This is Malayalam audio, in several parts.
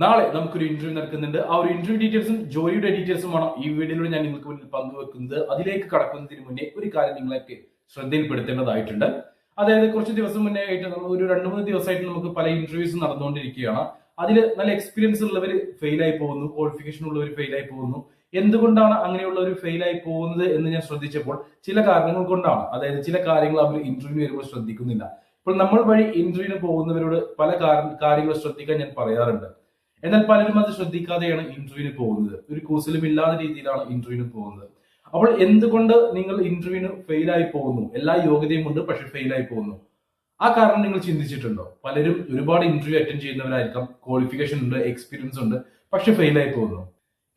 നാളെ നമുക്കൊരു ഇന്റർവ്യൂ നടക്കുന്നുണ്ട്. ആ ഒരു ഇന്റർവ്യൂ ഡീറ്റെയിൽസും ജോലിയുടെ ഡീറ്റെയിൽസുമാണ് ഈ വീഡിയോയിലൂടെ ഞാൻ നിങ്ങൾക്ക് മുന്നിൽ പങ്കുവെക്കുന്നത്. അതിലേക്ക് കടക്കുന്നതിന് മുന്നേ ഒരു കാര്യം നിങ്ങളൊക്കെ ശ്രദ്ധയിൽപ്പെടുത്തേണ്ടതായിട്ടുണ്ട്. അതായത് കുറച്ച് ദിവസം മുന്നേ ആയിട്ട് നമ്മൾ ഒരു 2-3 ദിവസമായിട്ട് നമുക്ക് പല ഇന്റർവ്യൂസ് നടന്നുകൊണ്ടിരിക്കുകയാണ്. അതിൽ നല്ല എക്സ്പീരിയൻസ് ഉള്ളവർ ഫെയിലായി പോകുന്നു, ക്വാളിഫിക്കേഷൻ ഉള്ളവർ ഫെയിലായി പോകുന്നു. എന്തുകൊണ്ടാണ് അങ്ങനെയുള്ളവർ ഫെയിലായി പോകുന്നത് എന്ന് ഞാൻ ശ്രദ്ധിച്ചപ്പോൾ ചില കാരണങ്ങൾ കൊണ്ടാണ്. അതായത് ചില കാര്യങ്ങൾ അവർ ഇന്റർവ്യൂ വരുമ്പോൾ ശ്രദ്ധിക്കുന്നില്ല. ഇപ്പോൾ നമ്മൾ വഴി ഇന്റർവ്യൂവിന് പോകുന്നവരോട് പല കാര്യങ്ങൾ ശ്രദ്ധിക്കാൻ ഞാൻ പറയാറുണ്ട്. എന്നാൽ പലരും അത് ശ്രദ്ധിക്കാതെയാണ് ഇന്റർവ്യൂവിന് പോകുന്നത്. ഒരു കൂസലും ഇല്ലാത്ത രീതിയിലാണ് ഇന്റർവ്യൂവിന് പോകുന്നത്. അപ്പോൾ എന്തുകൊണ്ട് നിങ്ങൾ ഇന്റർവ്യൂവിന് ഫെയിലായി പോകുന്നു? എല്ലാ യോഗ്യതയും ഉണ്ട്, പക്ഷെ ഫെയിലായി പോകുന്നു. ആ കാരണം നിങ്ങൾ ചിന്തിച്ചിട്ടുണ്ടോ? പലരും ഒരുപാട് ഇന്റർവ്യൂ അറ്റൻഡ് ചെയ്യുന്നവരായിരിക്കാം, ക്വാളിഫിക്കേഷൻ ഉണ്ട്, എക്സ്പീരിയൻസ് ഉണ്ട്, പക്ഷെ ഫെയിലായി പോകുന്നു.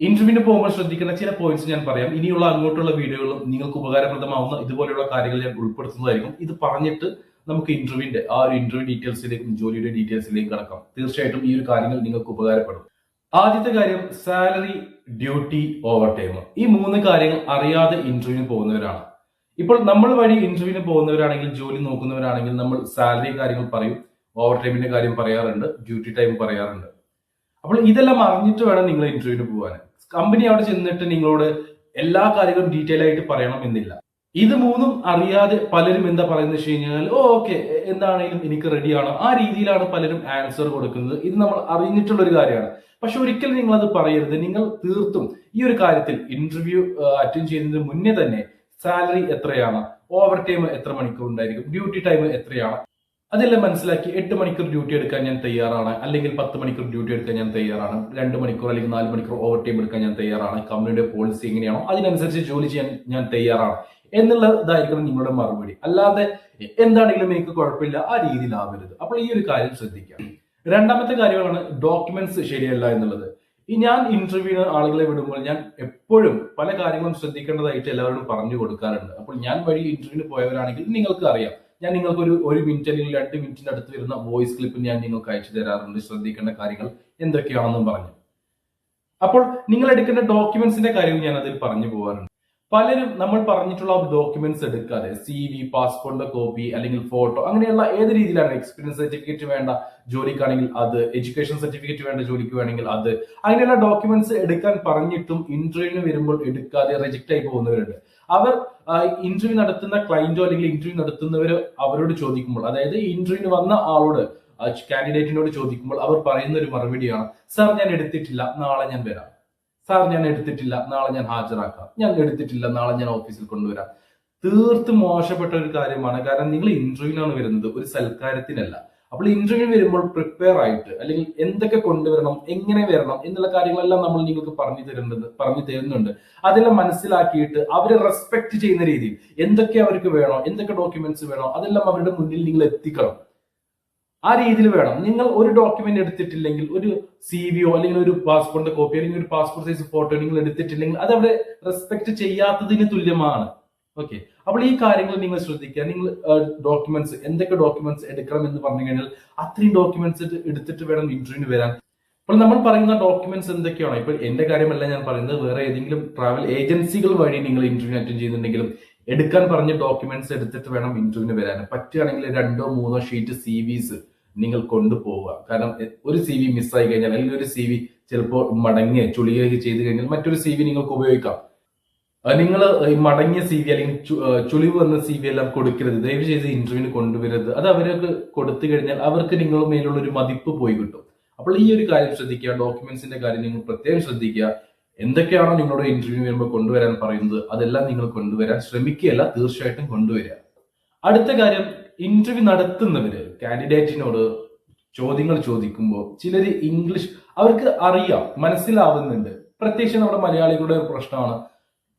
ഇന്റർവ്യൂവിന് പോകുമ്പോൾ ശ്രദ്ധിക്കുന്ന ചില പോയിന്റ്സ് ഞാൻ പറയാം. ഇനിയുള്ള അങ്ങോട്ടുള്ള വീഡിയോകളും നിങ്ങൾക്ക് ഉപകാരപ്രദമാവുന്ന ഇതുപോലെയുള്ള കാര്യങ്ങൾ ഞാൻ ഉൾപ്പെടുത്തുന്നതായിരിക്കും. ഇത് പറഞ്ഞിട്ട് നമുക്ക് ഇന്റർവ്യൂവിന്റെ ആ ഒരു ഇന്റർവ്യൂ ഡീറ്റെയിൽസിലേക്കും ജോലിയുടെ ഡീറ്റെയിൽസിലേക്കും കടക്കാം. തീർച്ചയായിട്ടും ഈ ഒരു കാര്യങ്ങൾ നിങ്ങൾക്ക് ഉപകാരപ്പെടും. ആദ്യത്തെ കാര്യം സാലറി, ഡ്യൂട്ടി, ഓവർ ടൈം. ഈ 3 കാര്യങ്ങൾ അറിയാതെ ഇന്റർവ്യൂവിന് പോകുന്നവരാണ്. ഇപ്പോൾ നമ്മൾ വഴി ഇന്റർവ്യൂവിന് പോകുന്നവരാണെങ്കിൽ, ജോലി നോക്കുന്നവരാണെങ്കിൽ നമ്മൾ സാലറി കാര്യങ്ങൾ പറയും, ഓവർ ടൈമിന്റെ കാര്യം പറയാറുണ്ട്, ഡ്യൂട്ടി ടൈം പറയാറുണ്ട്. അപ്പോൾ ഇതെല്ലാം അറിഞ്ഞിട്ട് വേണം നിങ്ങൾ ഇന്റർവ്യൂവിന് പോകാൻ. കമ്പനി അവിടെ ചെന്നിട്ട് നിങ്ങളോട് എല്ലാ കാര്യങ്ങളും ഡീറ്റെയിൽ ആയിട്ട് പറയണം എന്നില്ല. ഇത് 3ഉം അറിയാതെ പലരും എന്താ പറയുന്നത് വെച്ച് കഴിഞ്ഞാൽ, ഓക്കെ എന്താണെങ്കിലും എനിക്ക് റെഡിയാണ്, ആ രീതിയിലാണ് പലരും ആൻസർ കൊടുക്കുന്നത്. ഇത് നമ്മൾ അറിഞ്ഞിട്ടുള്ള ഒരു കാര്യമാണ്. പക്ഷെ ഒരിക്കലും നിങ്ങൾ അത് പറയരുത്. നിങ്ങൾ തീർത്തും ഈ ഒരു കാര്യത്തിൽ ഇന്റർവ്യൂ അറ്റൻഡ് ചെയ്യുന്നതിന് മുന്നേ തന്നെ സാലറി എത്രയാണ്, ഓവർ ടൈം എത്ര മണിക്കൂർ ഉണ്ടായിരിക്കും, ഡ്യൂട്ടി ടൈം എത്രയാണ്, അതെല്ലാം മനസ്സിലാക്കി 8 മണിക്കൂർ ഡ്യൂട്ടി എടുക്കാൻ ഞാൻ തയ്യാറാണ്, അല്ലെങ്കിൽ 10 മണിക്കൂർ ഡ്യൂട്ടി എടുക്കാൻ ഞാൻ തയ്യാറാണ്, 2 മണിക്കൂർ അല്ലെങ്കിൽ 4 മണിക്കൂർ ഓവർ ടൈം എടുക്കാൻ ഞാൻ തയ്യാറാണ്, കമ്പനിയുടെ പോളിസി എങ്ങനെയാണോ അതിനനുസരിച്ച് ജോലി ചെയ്യാൻ ഞാൻ തയ്യാറാണ് എന്നുള്ളതായിരിക്കണം നിങ്ങളുടെ മറുപടി. അല്ലാതെ എന്താണെങ്കിലും എനിക്ക് കുഴപ്പമില്ല ആ രീതിയിലാവരുത്. അപ്പോൾ ഈ ഒരു കാര്യം ശ്രദ്ധിക്കാം. രണ്ടാമത്തെ കാര്യമാണ് ഡോക്യുമെന്റ്സ് ശരിയല്ല എന്നുള്ളത്. ഞാൻ ഇന്റർവ്യൂവിന് ആളുകളെ വിടുമ്പോൾ ഞാൻ എപ്പോഴും പല കാര്യങ്ങളും ശ്രദ്ധിക്കേണ്ടതായിട്ട് എല്ലാവരോടും പറഞ്ഞു കൊടുക്കാറുണ്ട്. അപ്പോൾ ഞാൻ വഴി ഇന്റർവ്യൂവിന് പോയവരാണെങ്കിൽ നിങ്ങൾക്ക് അറിയാം, ഞാൻ നിങ്ങൾക്ക് ഒരു മിനിറ്റ് അല്ലെങ്കിൽ 2 മിനിറ്റിന്റെ അടുത്ത് വരുന്ന വോയിസ് ക്ലിപ്പ് ഞാൻ നിങ്ങൾക്ക് അയച്ചു തരാറുണ്ട്, ശ്രദ്ധിക്കേണ്ട കാര്യങ്ങൾ എന്തൊക്കെയാണെന്നും പറഞ്ഞു. അപ്പോൾ നിങ്ങൾ എടുക്കേണ്ട ഡോക്യുമെന്റ്സിന്റെ കാര്യവും ഞാൻ അതിൽ പറഞ്ഞു പോകാറുണ്ട്. പലരും നമ്മൾ പറഞ്ഞിട്ടുള്ള ഡോക്യുമെന്റ്സ് എടുക്കാതെ CV, പാസ്പോർട്ടിന്റെ കോപ്പി അല്ലെങ്കിൽ ഫോട്ടോ, അങ്ങനെയുള്ള ഏത് രീതിയിലാണ്, എക്സ്പീരിയൻസ് സർട്ടിഫിക്കറ്റ് വേണ്ട ജോലിക്കാണെങ്കിൽ അത്, എഡ്യൂക്കേഷൻ സർട്ടിഫിക്കറ്റ് വേണ്ട ജോലിക്ക് വേണമെങ്കിൽ അത്, അങ്ങനെയുള്ള ഡോക്യുമെന്റ്സ് എടുക്കാൻ പറഞ്ഞിട്ടും ഇന്റർവ്യൂവിന് വരുമ്പോൾ എടുക്കാതെ റിജക്ട് ആയി പോകുന്നവരുണ്ട്. അവർ ഇന്റർവ്യൂ നടത്തുന്ന ക്ലയന്റോ അല്ലെങ്കിൽ ഇന്റർവ്യൂ നടത്തുന്നവരോ അവരോട് ചോദിക്കുമ്പോൾ, അതായത് ഇന്റർവ്യൂവിന് വന്ന ആളോട്, കാൻഡിഡേറ്റിനോട് ചോദിക്കുമ്പോൾ അവർ പറയുന്ന ഒരു മറുപടിയാണ്, സാർ ഞാൻ എടുത്തിട്ടില്ല, നാളെ ഞാൻ വരാം. സാർ ഞാൻ എടുത്തിട്ടില്ല, നാളെ ഞാൻ ഹാജരാക്കാം. ഞാൻ എടുത്തിട്ടില്ല, നാളെ ഞാൻ ഓഫീസിൽ കൊണ്ടുവരാം. തീർത്തും മോശപ്പെട്ട ഒരു കാര്യമാണ്. കാരണം നിങ്ങൾ ഇന്റർവ്യൂവിനാണ് വരുന്നത്, ഒരു സൽക്കാരത്തിനല്ല. അപ്പോൾ ഇന്റർവ്യൂ വരുമ്പോൾ പ്രിപ്പയർ ആയിട്ട്, അല്ലെങ്കിൽ എന്തൊക്കെ കൊണ്ടുവരണം, എങ്ങനെ വരണം എന്നുള്ള കാര്യങ്ങളെല്ലാം നമ്മൾ നിങ്ങൾക്ക് പറഞ്ഞു തരുന്നുണ്ട്. അതെല്ലാം മനസ്സിലാക്കിയിട്ട് അവരെ റെസ്പെക്ട് ചെയ്യുന്ന രീതിയിൽ എന്തൊക്കെ അവർക്ക് വേണോ, എന്തൊക്കെ ഡോക്യുമെന്റ്സ് വേണോ, അതെല്ലാം അവരുടെ മുന്നിൽ നിങ്ങൾ എത്തിക്കണം. ആ രീതിയിൽ വേണം. നിങ്ങൾ ഒരു ഡോക്യുമെന്റ് എടുത്തിട്ടില്ലെങ്കിൽ, ഒരു CV അല്ലെങ്കിൽ ഒരു പാസ്പോർട്ടിന്റെ കോപ്പി അല്ലെങ്കിൽ ഒരു പാസ്പോർട്ട് സൈസ് ഫോട്ടോ നിങ്ങൾ എടുത്തിട്ടില്ലെങ്കിൽ അത് അവിടെ റെസ്പെക്ട് ചെയ്യാത്തതിന് തുല്യമാണ്. ഓക്കെ, അപ്പോൾ ഈ കാര്യങ്ങൾ നിങ്ങൾ ശ്രദ്ധിക്കുക. നിങ്ങൾ ഡോക്യുമെന്റ്സ്, എന്തൊക്കെ ഡോക്യുമെന്റ്സ് എടുക്കണം എന്ന് പറഞ്ഞു കഴിഞ്ഞാൽ അത്രയും ഡോക്യുമെന്റ്സ് എടുത്തിട്ട് വേണം ഇന്റർവ്യൂവിന് വരാൻ. അപ്പോൾ നമ്മൾ പറയുന്ന ഡോക്യുമെന്റ്സ് എന്തൊക്കെയാണോ, ഇപ്പൊ എന്റെ കാര്യമല്ല ഞാൻ പറയുന്നത്, വേറെ ഏതെങ്കിലും ട്രാവൽ ഏജൻസികൾ വഴി നിങ്ങൾ ഇന്റർവ്യൂ അറ്റൻഡ് ചെയ്യുന്നുണ്ടെങ്കിലും എടുക്കാൻ പറഞ്ഞ ഡോക്യുമെന്റ്സ് എടുത്തിട്ട് വേണം ഇന്റർവ്യൂവിന് വരാൻ. പറ്റുകയാണെങ്കിൽ 2-3 ഷീറ്റ് CVs നിങ്ങൾ കൊണ്ടുപോവുക. കാരണം ഒരു CV മിസ്സായി കഴിഞ്ഞാൽ, അല്ലെങ്കിൽ ഒരു CV ചിലപ്പോൾ മടങ്ങിയ ചുളികയൊക്കെ ചെയ്ത് കഴിഞ്ഞാൽ മറ്റൊരു CV നിങ്ങൾക്ക് ഉപയോഗിക്കാം. നിങ്ങൾ മടങ്ങിയ CV അല്ലെങ്കിൽ ചുളിവ് വന്ന CV എല്ലാം കൊടുക്കരുത്. ദയവ് ചെയ്ത് ഇന്റർവ്യൂവിന് കൊണ്ടുവരരുത്. അത് അവർക്ക് കൊടുത്തു കഴിഞ്ഞാൽ അവർക്ക് നിങ്ങളുടെ മേലുള്ള ഒരു മതിപ്പ് പോയി കിട്ടും. അപ്പോൾ ഈ ഒരു കാര്യം ശ്രദ്ധിക്കുക. ഡോക്യുമെന്റ്സിന്റെ കാര്യം നിങ്ങൾ പ്രത്യേകം ശ്രദ്ധിക്കുക. എന്തൊക്കെയാണോ നിങ്ങളുടെ ഇന്റർവ്യൂ വരുമ്പോൾ കൊണ്ടുവരാൻ പറയുന്നത് അതെല്ലാം നിങ്ങൾ കൊണ്ടുവരാൻ ശ്രമിക്കുകയല്ല, തീർച്ചയായിട്ടും കൊണ്ടുവരിക. അടുത്ത കാര്യം, ഇന്റർവ്യൂ നടത്തുന്നവര് കാൻഡിഡേറ്റിനോട് ചോദ്യങ്ങൾ ചോദിക്കുമ്പോൾ ചിലര് ഇംഗ്ലീഷ് അവർക്ക് അറിയാം, മനസ്സിലാവുന്നുണ്ട്. പ്രത്യേകിച്ച് നമ്മുടെ മലയാളികളുടെ ഒരു പ്രശ്നമാണ്,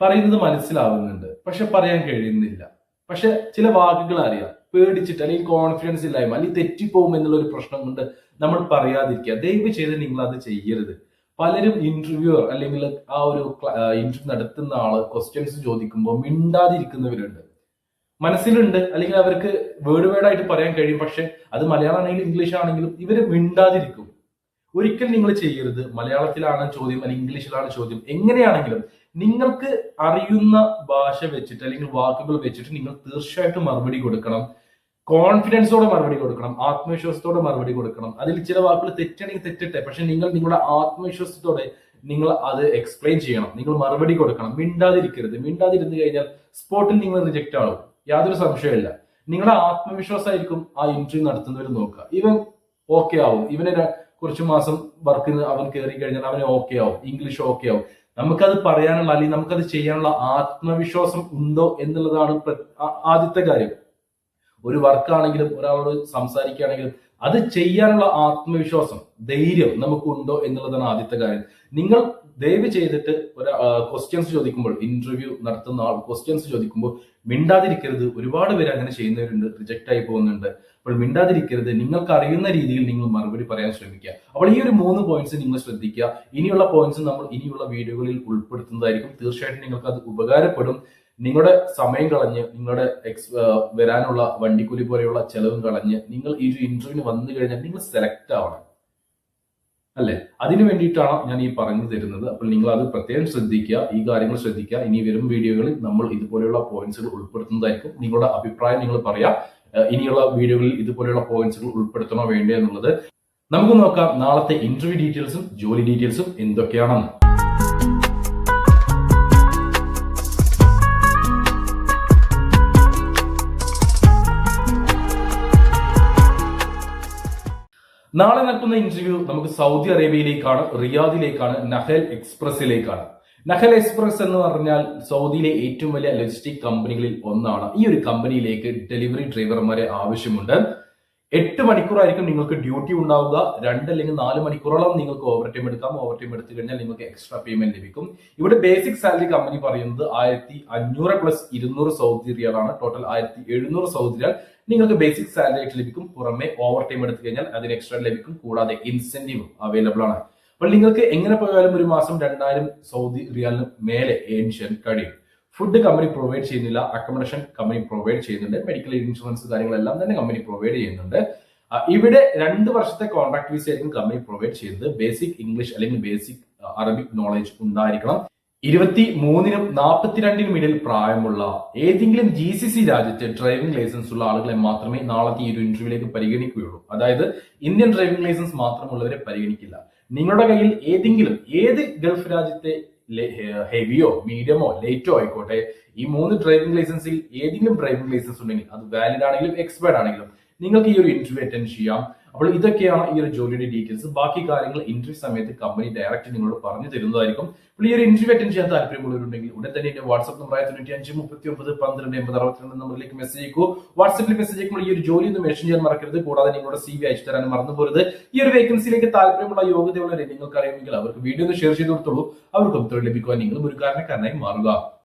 പറയുന്നത് മനസ്സിലാവുന്നുണ്ട് പക്ഷെ പറയാൻ കഴിയുന്നില്ല. പക്ഷെ ചില വാക്കുകൾ അറിയാം, പേടിച്ചിട്ട് അല്ലെങ്കിൽ കോൺഫിഡൻസ് ഇല്ലായ്മ അല്ലെങ്കിൽ തെറ്റിപ്പോകും എന്നുള്ള ഒരു പ്രശ്നം കൊണ്ട് നമ്മൾ പറയാതിരിക്കുക. ദയവ് ചെയ്ത് നിങ്ങൾ അത് ചെയ്യരുത്. പലരും ഇന്റർവ്യൂവർ അല്ലെങ്കിൽ ആ ഒരു ഇന്റർവ്യൂ നടത്തുന്ന ആള് ക്വസ്റ്റ്യൻസ് ചോദിക്കുമ്പോൾ മിണ്ടാതിരിക്കുന്നവരുണ്ട്. മനസ്സിലുണ്ട്, അല്ലെങ്കിൽ അവർക്ക് വേർഡായിട്ട് പറയാൻ കഴിയും, പക്ഷെ അത് മലയാളം ആണെങ്കിലും ഇംഗ്ലീഷ് ആണെങ്കിലും ഇവര് മിണ്ടാതിരിക്കും. ഒരിക്കലും നിങ്ങൾ ചെയ്യരുത്. മലയാളത്തിലാണ് ചോദ്യം അല്ലെങ്കിൽ ഇംഗ്ലീഷിലാണ് ചോദ്യം, എങ്ങനെയാണെങ്കിലും നിങ്ങൾക്ക് അറിയുന്ന ഭാഷ വെച്ചിട്ട് അല്ലെങ്കിൽ വാക്കുകൾ വെച്ചിട്ട് നിങ്ങൾ തീർച്ചയായിട്ടും മറുപടി കൊടുക്കണം. കോൺഫിഡൻസോടെ മറുപടി കൊടുക്കണം, ആത്മവിശ്വാസത്തോടെ മറുപടി കൊടുക്കണം. അതിൽ ചില വാക്കുകൾ തെറ്റാണെങ്കിൽ തെറ്റട്ടെ, പക്ഷെ നിങ്ങൾ നിങ്ങളുടെ ആത്മവിശ്വാസത്തോടെ നിങ്ങൾ അത് എക്സ്പ്ലെയിൻ ചെയ്യണം. നിങ്ങൾ മറുപടി കൊടുക്കണം. മിണ്ടാതിരിക്കരുത്. മിണ്ടാതിരുന്നു കഴിഞ്ഞാൽ സ്പോട്ടിൽ നിങ്ങൾ റിജക്റ്റ് ആവും, യാതൊരു സംശയമില്ല. നിങ്ങളുടെ ആത്മവിശ്വാസമായിരിക്കും ആ ഇന്റർവ്യൂ നടത്തുന്നവർ നോക്കുക. ഇവൻ ഓക്കെ ആവും, ഇവനെ കുറച്ചു മാസം വർക്കിന് അവൻ കയറി കഴിഞ്ഞാൽ അവന് ഓക്കെ ആവും, ഇംഗ്ലീഷ് ഓക്കെ ആവും. നമുക്കത് പറയാനുള്ള അല്ലെങ്കിൽ നമുക്കത് ചെയ്യാനുള്ള ആത്മവിശ്വാസം ഉണ്ടോ എന്നുള്ളതാണ് ആദ്യത്തെ കാര്യം. ഒരു വർക്കാണെങ്കിലും ഒരാളോട് സംസാരിക്കുകയാണെങ്കിലും അത് ചെയ്യാനുള്ള ആത്മവിശ്വാസം, ധൈര്യം നമുക്കുണ്ടോ എന്നുള്ളതാണ് ആദ്യത്തെ കാര്യം. നിങ്ങൾ ദയവ് ചെയ്തിട്ട് ഒരു ക്വസ്റ്റ്യൻസ് ചോദിക്കുമ്പോൾ, ഇന്റർവ്യൂ നടത്തുന്ന ആൾ ക്വസ്റ്റ്യൻസ് ചോദിക്കുമ്പോൾ മിണ്ടാതിരിക്കരുത്. ഒരുപാട് പേര് അങ്ങനെ ചെയ്യുന്നവരുണ്ട്, റിജക്റ്റ് ആയി പോകുന്നുണ്ട്. അപ്പോൾ മിണ്ടാതിരിക്കരുത്. നിങ്ങൾക്ക് അറിയുന്ന രീതിയിൽ നിങ്ങൾ മറുപടി പറയാൻ ശ്രമിക്കുക. അപ്പോൾ ഈ ഒരു 3 പോയിന്റ്സ് നിങ്ങൾ ശ്രദ്ധിക്കുക. ഇനിയുള്ള പോയിന്റ്സ് നമ്മൾ ഇനിയുള്ള വീഡിയോകളിൽ ഉൾപ്പെടുത്തുന്നതായിരിക്കും. തീർച്ചയായിട്ടും നിങ്ങൾക്ക് അത് ഉപകാരപ്പെടും. നിങ്ങളുടെ സമയം കളഞ്ഞ്, നിങ്ങളുടെ വരാനുള്ള വണ്ടിക്കൂലി പോലെയുള്ള ചെലവും കളഞ്ഞ് നിങ്ങൾ ഈ ഒരു ഇന്റർവ്യൂവിന് വന്നു കഴിഞ്ഞാൽ നിങ്ങൾ സെലക്ട് ആവണം, അല്ലെ? അതിനു വേണ്ടിയിട്ടാണ് ഞാൻ ഈ പറഞ്ഞു തരുന്നത്. അപ്പോൾ നിങ്ങൾ അത് പ്രത്യേകം ശ്രദ്ധിക്കുക, ഈ കാര്യങ്ങൾ ശ്രദ്ധിക്കുക. ഇനി വരും വീഡിയോകളിൽ നമ്മൾ ഇതുപോലെയുള്ള പോയിന്റ്സുകൾ ഉൾപ്പെടുത്തുന്നതായിരിക്കും. നിങ്ങളുടെ അഭിപ്രായം നിങ്ങൾ പറയാം. ഇനിയുള്ള വീഡിയോകളിൽ ഇതുപോലെയുള്ള പോയിന്റ്സുകൾ ഉൾപ്പെടുത്തണോ വേണ്ടേ എന്നുള്ളത്. നമുക്ക് നോക്കാം നാളത്തെ ഇന്റർവ്യൂ ഡീറ്റെയിൽസും ജോലി ഡീറ്റെയിൽസും എന്തൊക്കെയാണെന്ന്. നാളെ നടക്കുന്ന ഇന്റർവ്യൂ നമുക്ക് സൗദി അറേബ്യയിലേക്കാണ്, റിയാദിലേക്കാണ്, നഹൽ എക്സ്പ്രസിലേക്കാണ്. നഹൽ എക്സ്പ്രസ് എന്ന് പറഞ്ഞാൽ സൗദിയിലെ ഏറ്റവും വലിയ ലോജിസ്റ്റിക് കമ്പനികളിൽ ഒന്നാണ്. ഈ ഒരു കമ്പനിയിലേക്ക് ഡെലിവറി ഡ്രൈവർമാരെ ആവശ്യമുണ്ട്. 8 മണിക്കൂറായിരിക്കും നിങ്ങൾക്ക് ഡ്യൂട്ടി ഉണ്ടാവുക. 2 അല്ലെങ്കിൽ 4 മണിക്കൂറോളം നിങ്ങൾക്ക് ഓവർ ടൈം എടുക്കാം. ഓവർ ടൈം എടുത്തു കഴിഞ്ഞാൽ നിങ്ങൾക്ക് എക്സ്ട്രാ പേയ്മെന്റ് ലഭിക്കും. ഇവിടെ ബേസിക് സാലറി കമ്പനി പറയുന്നത് 1500 പ്ലസ് 200 സൗദി റിയാലാണ്. ടോട്ടൽ 1700 സൗദി റിയാൽ നിങ്ങൾക്ക് ബേസിക് സാലറി ആയിട്ട് ലഭിക്കും. പുറമെ ഓവർ ടൈം എടുത്തു കഴിഞ്ഞാൽ അതിന് എക്സ്ട്രാ ലഭിക്കും. കൂടാതെ ഇൻസെന്റീവ് അവൈലബിൾ ആണ്. അപ്പോൾ നിങ്ങൾക്ക് എങ്ങനെ പോയാലും ഒരു മാസം 2000 സൗദി റിയാലിന് മേലെ ഏൺ ചെയ്യാൻ കഴിയും. ഫുഡ് കമ്പനി പ്രൊവൈഡ് ചെയ്യുന്നില്ല, അക്കോമഡേഷൻ കമ്പനി പ്രൊവൈഡ് ചെയ്യുന്നുണ്ട്, മെഡിക്കൽ ഇൻഷുറൻസ് കാര്യങ്ങളെല്ലാം തന്നെ കമ്പനി പ്രൊവൈഡ് ചെയ്യുന്നുണ്ട്. ഇവിടെ 2 വർഷത്തെ കോൺട്രാക്ട് വിസ ആയിരിക്കും കമ്പനി പ്രൊവൈഡ് ചെയ്യുന്നത്. ബേസിക് ഇംഗ്ലീഷ് അല്ലെങ്കിൽ ബേസിക് അറബിക് നോളജ് ഉണ്ടായിരിക്കണം. 23നും 42നും ഇടയിൽ പ്രായമുള്ള ഏതെങ്കിലും GCC രാജ്യത്തെ ഡ്രൈവിംഗ് ലൈസൻസ് ഉള്ള ആളുകളെ മാത്രമേ നാളത്തെ ഈ ഒരു ഇന്റർവ്യൂവിലേക്ക് പരിഗണിക്കുകയുള്ളൂ. അതായത് ഇന്ത്യൻ ഡ്രൈവിംഗ് ലൈസൻസ് മാത്രമുള്ളവരെ പരിഗണിക്കില്ല. നിങ്ങളുടെ കയ്യിൽ ഏത് ഗൾഫ് രാജ്യത്തെ ഹെവിയോ മീഡിയമോ ലൈറ്റോ ആയിക്കോട്ടെ, ഈ 3 ഡ്രൈവിംഗ് ലൈസൻസിൽ ഏതെങ്കിലും ഡ്രൈവിംഗ് ലൈസൻസ് ഉണ്ടെങ്കിൽ അത് വാലിഡ് ആണെങ്കിലും എക്സ്പയർഡ് ആണെങ്കിലും നിങ്ങൾക്ക് ഈ ഒരു ഇന്റർവ്യൂ അറ്റൻഡ് ചെയ്യാം. അപ്പോൾ ഇതൊക്കെയാണ് ഈ ഒരു ജോലിയുടെ ഡീറ്റെയിൽസ്. ബാക്കി കാര്യങ്ങൾ ഇന്റർവ്യൂ സമയത്ത് കമ്പനി ഡയറക്റ്റ് നിങ്ങളോട് പറഞ്ഞു തരുന്നതായിരിക്കും. അപ്പോൾ ഈ ഒരു ഇന്റർവ്യൂ അറ്റൻഡ് ചെയ്യാൻ താല്പര്യമുള്ളവരുണ്ടെങ്കിൽ ഉടൻ തന്നെ എന്റെ വാട്സ്ആപ്പ് നമ്പർ 95391280 നമ്പറിലേക്ക് മെസ്സേജ് അയക്കൂ. വാട്സ്ആപ്പിൽ മെസ്സേജ് അയക്കുമ്പോൾ ഈ ഒരു ജോലി ഒന്ന് മെൻഷൻ ചെയ്യാൻ മറക്കരുത്. കൂടാതെ നിങ്ങളുടെ CV അയച്ചു തരാൻ മറന്നു പോരുത്. ഈ ഒരു വേക്കൻസിയിലേക്ക് താല്പര്യമുള്ള യോഗ്യതയുള്ളവരെ നിങ്ങൾക്ക് അറിയുമെങ്കിൽ അവർക്ക് വീഡിയോ ഒന്ന് ഷെയർ ചെയ്ത് കൊടുത്തോളൂ. അവർക്കും തൊഴിൽ ലഭിക്കുവാൻ നിങ്ങളും ഒരു കാരണക്കാരനായി മാറുക.